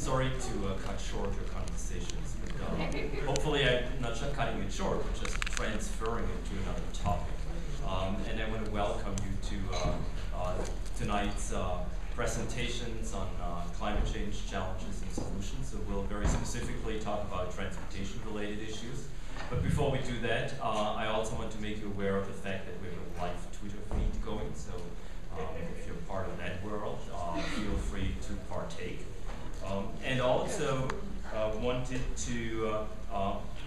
sorry to cut short your conversations, but hopefully I'm not just cutting it short, but just transferring it to another topic. And I want to welcome you to tonight's presentations on climate change challenges and solutions. So we'll very specifically talk about transportation-related issues. But before we do that, I also want to make you aware of the fact that we have a live Twitter feed going. So if you're part of that world, feel free to partake. And also wanted to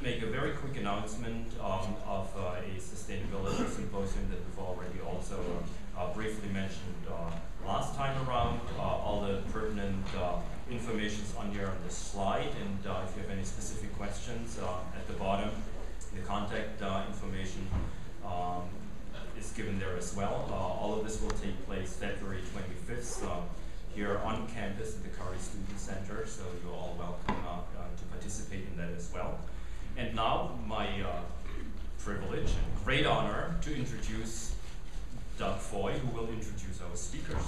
make a very quick announcement of a sustainability symposium that we've already also briefly mentioned last time around. All the pertinent information is on here on this slide, and if you have any specific questions, at the bottom, the contact information is given there as well. All of this will take place February 25th here on campus at the Curry Student Center, so you're all welcome to participate in that as well. And now, my privilege and great honor to introduce Doug Foy, who will introduce our speakers.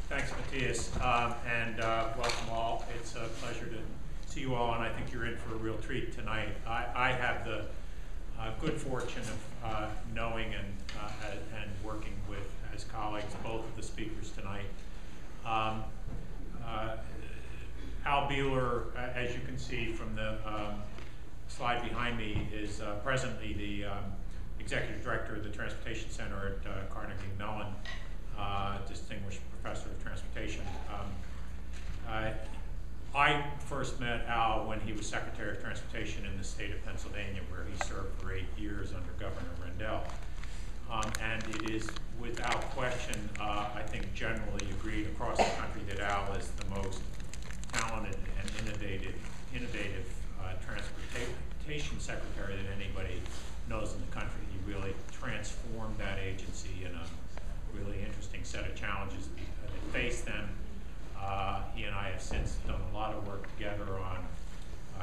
Thanks, Matthias, and welcome all. It's a pleasure to see you all, and I think you're in for a real treat tonight. I have the good fortune of knowing and working with, as colleagues, both of the speakers tonight. Al Beeler, as you can see from the slide behind me, is presently the Executive Director of the Transportation Center at Carnegie Mellon, Distinguished Professor of Transportation. I first met Al when he was Secretary of Transportation in the state of Pennsylvania, where he served for 8 years under Governor Rendell. And it is without question, I think generally agreed across the country that Al is the most talented and innovative transportation secretary that anybody knows in the country. He really transformed that agency in a really interesting set of challenges that face them. He and I have since done a lot of work together on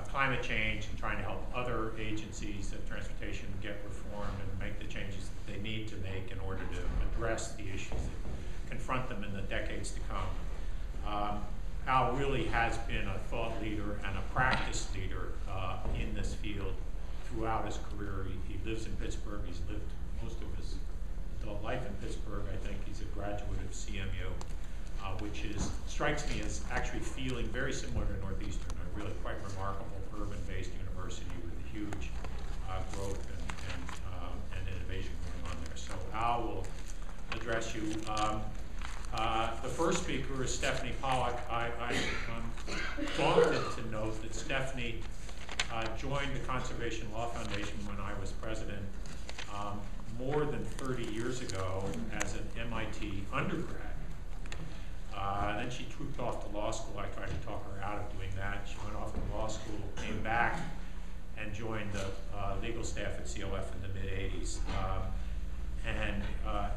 climate change and trying to help other agencies of transportation get reformed and make the changes that they need to make in order to address the issues that confront them in the decades to come. Al really has been a thought leader and a practice leader in this field throughout his career. He lives in Pittsburgh. He's lived most of his adult life in Pittsburgh. I think he's a graduate of CMU, which strikes me as actually feeling very similar to Northeastern, a really quite remarkable urban-based university with huge growth and innovation going on there. So Al will address you. The first speaker is Stephanie Pollack. I'm daunted to note that Stephanie joined the Conservation Law Foundation when I was president more than 30 years ago as an MIT undergrad. Then she trooped off to law school. I tried to talk her out of doing that. She went off to law school, came back, and joined the legal staff at CLF in the mid-'80s, and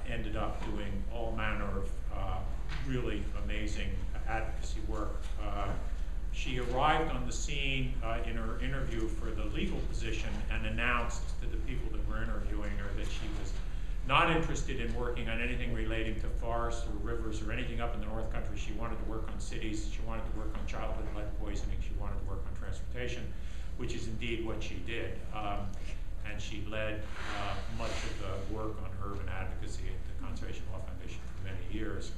ended up doing all manner of really amazing advocacy work. She arrived on the scene in her interview for the legal position and announced to the people that were interviewing her that she was not interested in working on anything relating to forests or rivers or anything up in the North Country. She wanted to work on cities. She wanted to work on childhood lead poisoning. She wanted to work on transportation, which is indeed what she did. And she led much of the work on urban advocacy at the Conservation Law Foundation for many years.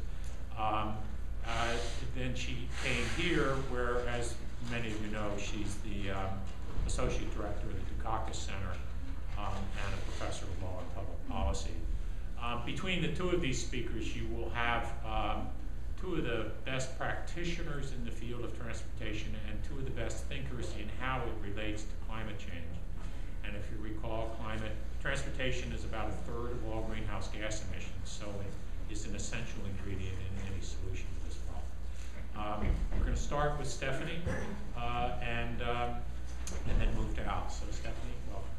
Then she came here, where, as many of you know, she's the Associate Director of the Dukakis Center and a Professor of Law and Public Policy. Between the two of these speakers, you will have two of the best practitioners in the field of transportation and two of the best thinkers in how it relates to climate change. And if you recall, transportation is about 1/3 of all greenhouse gas emissions, so it is an essential ingredient in any solution to this problem. We're going to start with Stephanie and then move to Al. So Stephanie, welcome.